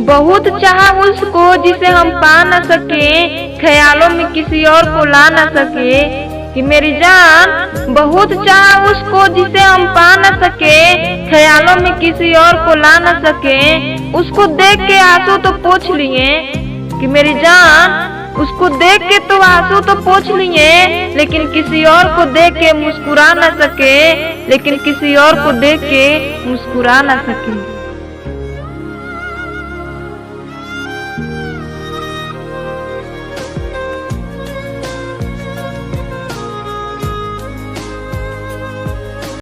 बहुत चाहा उसको जिसे हम पा न सके, ख्यालों में किसी और को ला न सके। कि मेरी जान बहुत चाहा उसको जिसे हम पा न सके, ख्यालों में किसी और को ला न सके। उसको देख के आंसू तो पोंछ लिए। कि मेरी जान उसको देख के तो आंसू तो पोंछ लिए, लेकिन किसी और को देख के मुस्कुरा न सके, लेकिन किसी और को देख के मुस्कुरा न सके।